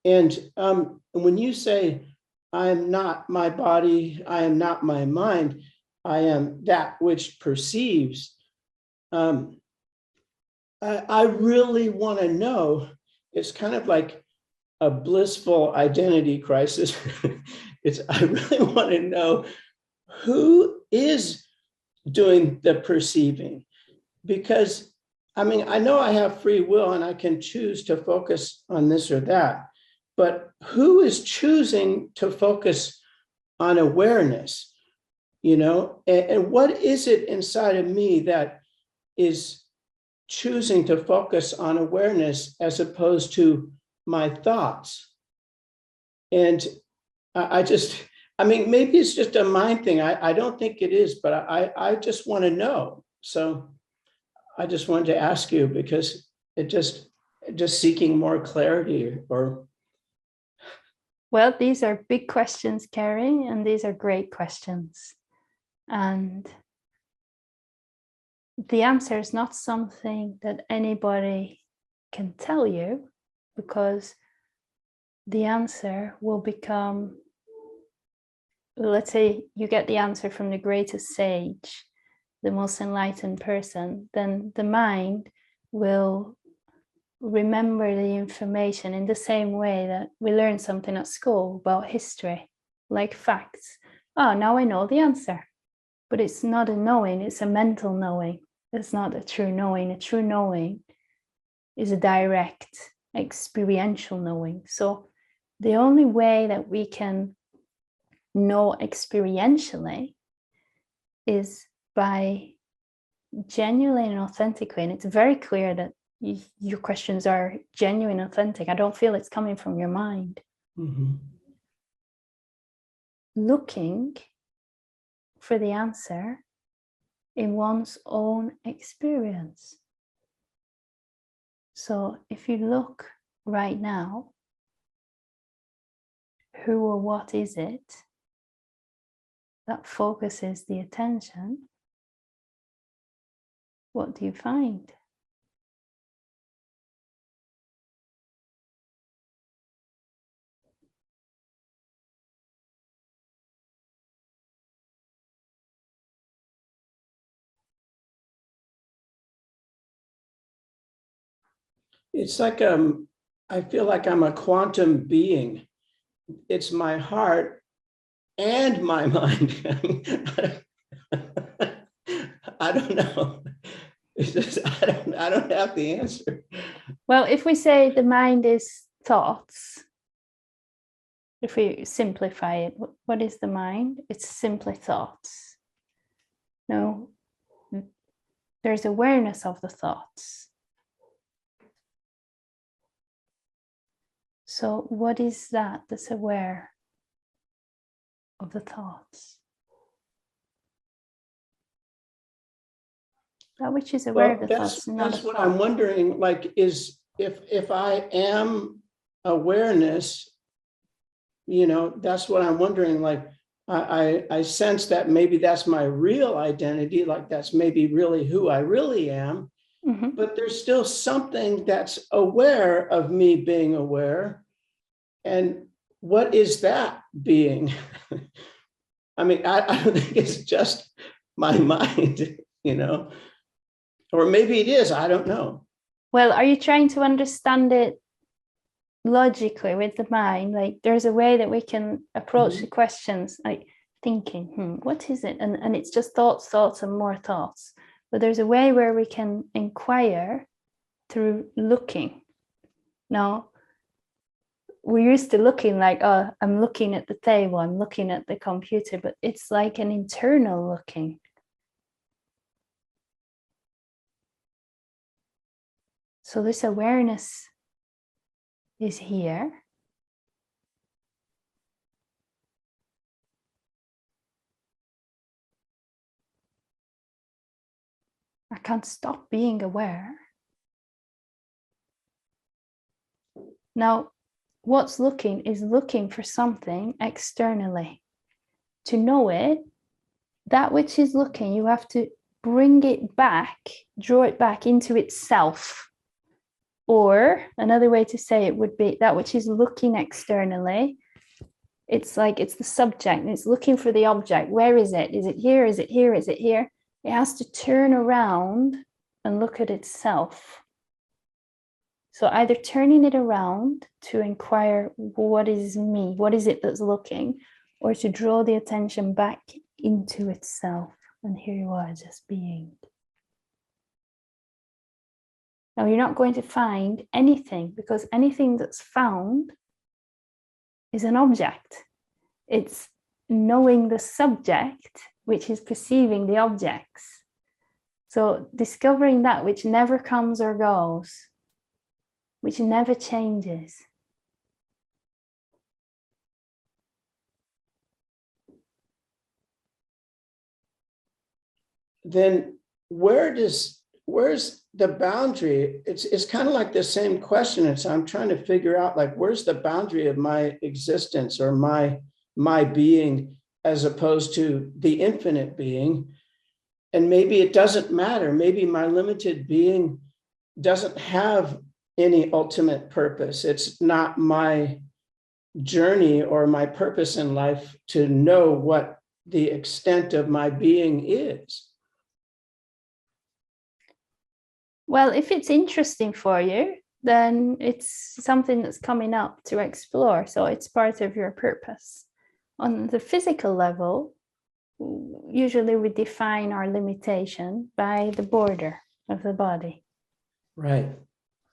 And when you say, I am not my body, I am not my mind, I am that which perceives, I really want to know. It's kind of like a blissful identity crisis. I really want to know who is doing the perceiving, because I know I have free will and I can choose to focus on this or that, but who is choosing to focus on awareness, and what is it inside of me that is choosing to focus on awareness as opposed to my thoughts? And maybe it's just a mind thing. I don't think it is, but I just want to know. So I just wanted to ask you, because it just seeking more clarity. Or well, these are big questions, Carrie, and these are great questions. And the answer is not something that anybody can tell you, because the answer will become, let's say you get the answer from the greatest sage, the most enlightened person, then the mind will remember the information in the same way that we learn something at school about history, like facts. Oh, now I know the answer. But it's not a knowing, it's a mental knowing. It's not a true knowing. A true knowing is a direct, experiential knowing. So the only way that we can know experientially is by genuinely and authentically. And it's very clear that your questions are genuine, authentic. I don't feel it's coming from your mind. mm-hmm. Looking for the answer in one's own experience. So if you look right now, who or what is it that focuses the attention? What do you find? It's like I feel like I'm a quantum being. It's my heart and my mind. I don't know. It's just, I don't have the answer. Well, if we say the mind is thoughts, if we simplify it, what is the mind? It's simply thoughts. No, there's awareness of the thoughts. So what is that that's aware of the thoughts? That which is aware of the thoughts. That's what I'm wondering, like, is if I am awareness, that's what I'm wondering. Like, I sense that maybe that's my real identity, like that's maybe really who I really am. Mm-hmm. But there's still something that's aware of me being aware. And what is that being? I don't think it's just my mind, or maybe it is, I don't know. Well, are you trying to understand it logically with the mind? Like, there's a way that we can approach the questions, like thinking, what is it? And it's just thoughts and more thoughts. But there's a way where we can inquire through looking. Now, we're used to looking like, oh, I'm looking at the table, I'm looking at the computer, but it's like an internal looking. So this awareness is here. I can't stop being aware. Now, what's looking is looking for something externally. To know it, that which is looking, you have to bring it back, draw it back into itself. Or another way to say it would be that which is looking externally. It's like it's the subject and it's looking for the object. Where is it? Is it here? Is it here? Is it here? It has to turn around and look at itself. So either turning it around to inquire, what is me? What is it that's looking? Or to draw the attention back into itself. And here you are, just being. Now you're not going to find anything, because anything that's found is an object. It's knowing the subject, which is perceiving the objects. So discovering that which never comes or goes, which never changes. Then where's the boundary? It's kind of like the same question. I'm trying to figure out, like, where's the boundary of my existence or my being, as opposed to the infinite being. And maybe it doesn't matter. Maybe my limited being doesn't have any ultimate purpose. It's not my journey or my purpose in life to know what the extent of my being is. Well, if it's interesting for you, then it's something that's coming up to explore. So it's part of your purpose. On the physical level, usually we define our limitation by the border of the body. Right.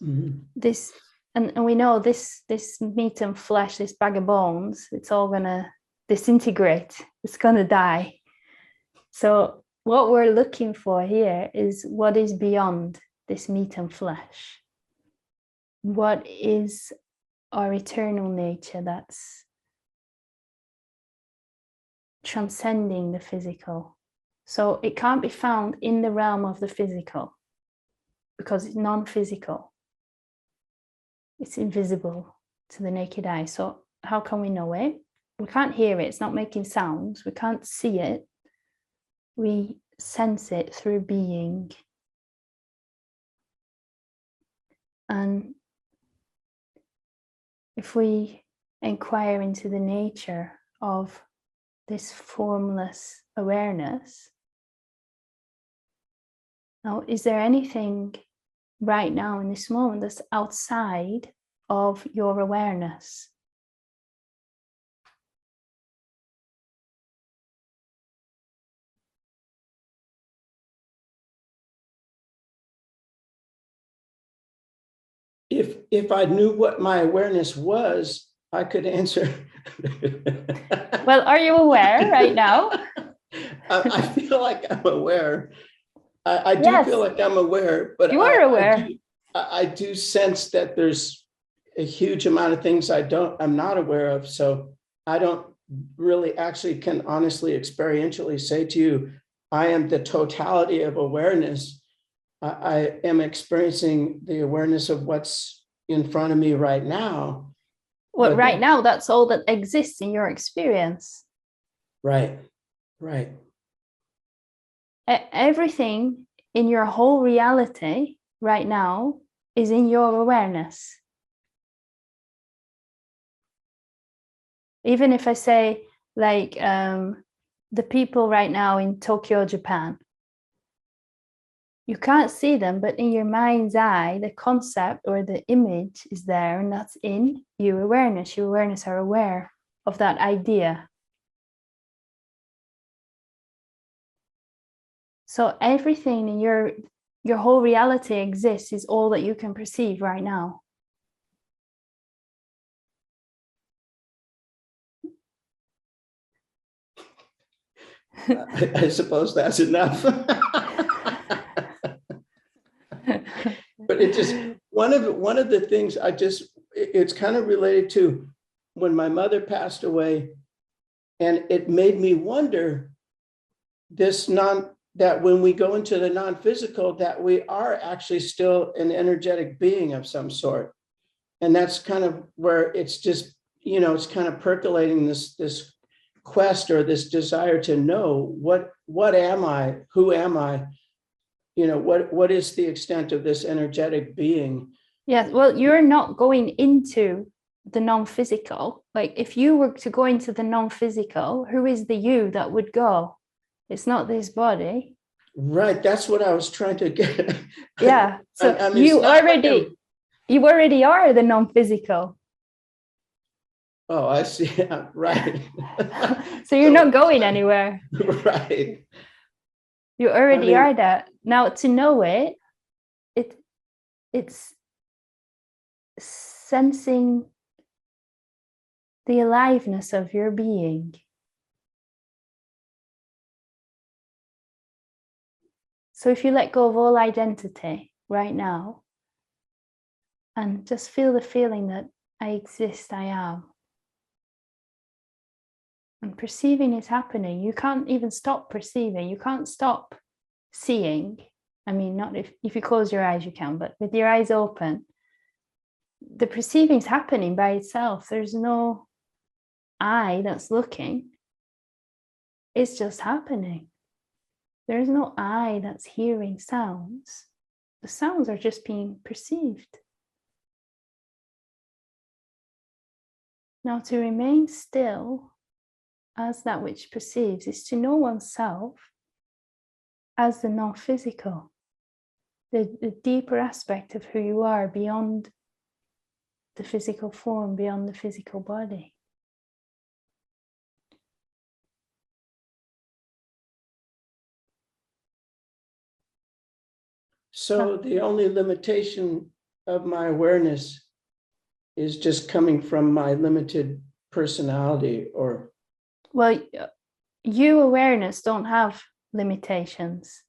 Mm-hmm. This, and we know this meat and flesh, this bag of bones, it's all gonna disintegrate. It's gonna die. So what we're looking for here is what is beyond this meat and flesh. What is our eternal nature that's transcending the physical? So it can't be found in the realm of the physical because it's non-physical. It's invisible to the naked eye. So how can we know it? We can't hear it. It's not making sounds. We can't see it. We sense it through being. And if we inquire into the nature of this formless awareness, now, is there anything right now in this moment that's outside of your awareness? If I knew what my awareness was, I could answer. Well, are you aware right now? I feel like I'm aware. I do Yes. feel like I'm aware, but You are aware. I do sense that there's a huge amount of things I'm not aware of. So I don't really actually can honestly experientially say to you, I am the totality of awareness. I am experiencing the awareness of what's in front of me right now. Well, right now, that's all that exists in your experience. Right, right. Everything in your whole reality right now is in your awareness. Even if I say, like, the people right now in Tokyo, Japan, you can't see them, but in your mind's eye, the concept or the image is there, and that's in your awareness. Your awareness are aware of that idea. So everything in your whole reality exists is all that you can perceive right now. I suppose that's enough. But it just, one of the things it's kind of related to when my mother passed away, and it made me wonder that when we go into the non-physical, that we are actually still an energetic being of some sort. And that's kind of where it's just, it's kind of percolating this quest or this desire to know what am I, who am I, what is the extent of this energetic being? Yes, well, you're not going into the non-physical. Like if you were to go into the non-physical, who is the you that would go? It's not this body. Right. That's what I was trying to get. Yeah. So I mean, you already are the non-physical. Oh, I see. Right. So you're not going anywhere. Right. You already are that. Now to know it's sensing the aliveness of your being. So if you let go of all identity right now and just feel the feeling that I exist, I am. And perceiving is happening. You can't even stop perceiving. You can't stop seeing. I mean, not if you close your eyes, you can, but with your eyes open, the perceiving is happening by itself. There's no I that's looking. It's just happening. There's no I that's hearing sounds. The sounds are just being perceived. Now, to remain still as that which perceives is to know oneself as the non-physical, the deeper aspect of who you are beyond the physical form, beyond the physical body. So the only limitation of my awareness is just coming from my limited personality, or? Well, you awareness don't have limitations.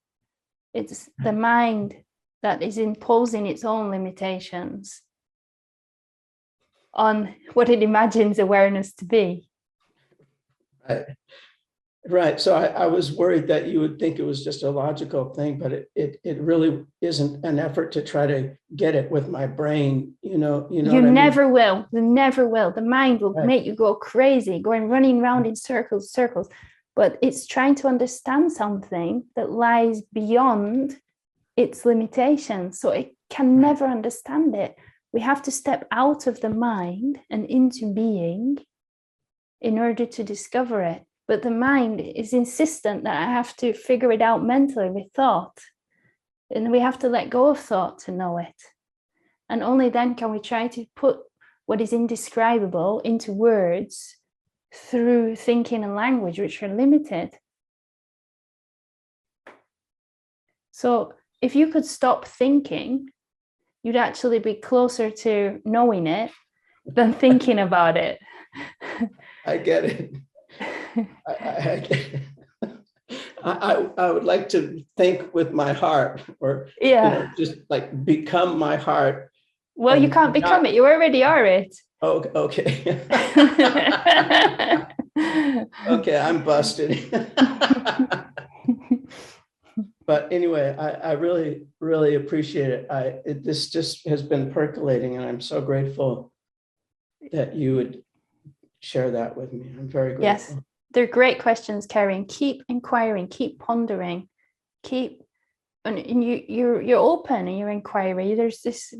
It's the mind that is imposing its own limitations on what it imagines awareness to be. Right. So I was worried that you would think it was just a logical thing, but it really isn't an effort to try to get it with my brain. You know You what I mean? never will. You never will. The mind will make you go crazy, going running around in circles. But it's trying to understand something that lies beyond its limitations. So it can never understand it. We have to step out of the mind and into being in order to discover it. But the mind is insistent that I have to figure it out mentally with thought. And we have to let go of thought to know it. And only then can we try to put what is indescribable into words through thinking and language, which are limited. So if you could stop thinking, you'd actually be closer to knowing it than thinking about it. I get it. I get it. I would like to think with my heart, or just like become my heart. Well, you can't become it. You already are it. Oh, okay. Okay, I'm busted. But anyway, I really, really appreciate it. This just has been percolating, and I'm so grateful that you would share that with me. I'm very grateful. Yes, they're great questions, Kerry. And keep inquiring, keep pondering, and you're open in your inquiry. There's this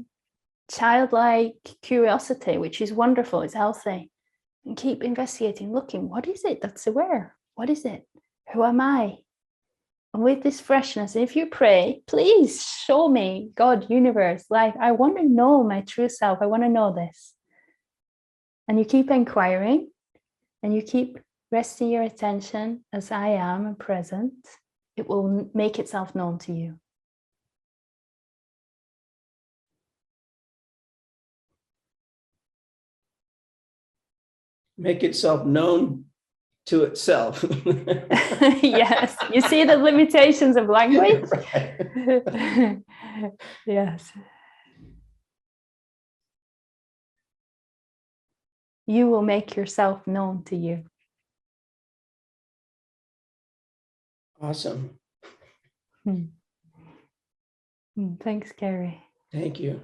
childlike curiosity, which is wonderful. It's healthy. And keep investigating, looking. What is it that's aware? What is it? Who am I? And with this freshness, if you pray, please show me God, universe, life. I want to know my true self. I want to know this. And you keep inquiring, and you keep resting your attention as I am and present. It will make itself known to you. Make itself known to itself. Yes, you see the limitations of language? Right. Yes. You will make yourself known to you. Awesome. Thanks, Kerry. Thank you.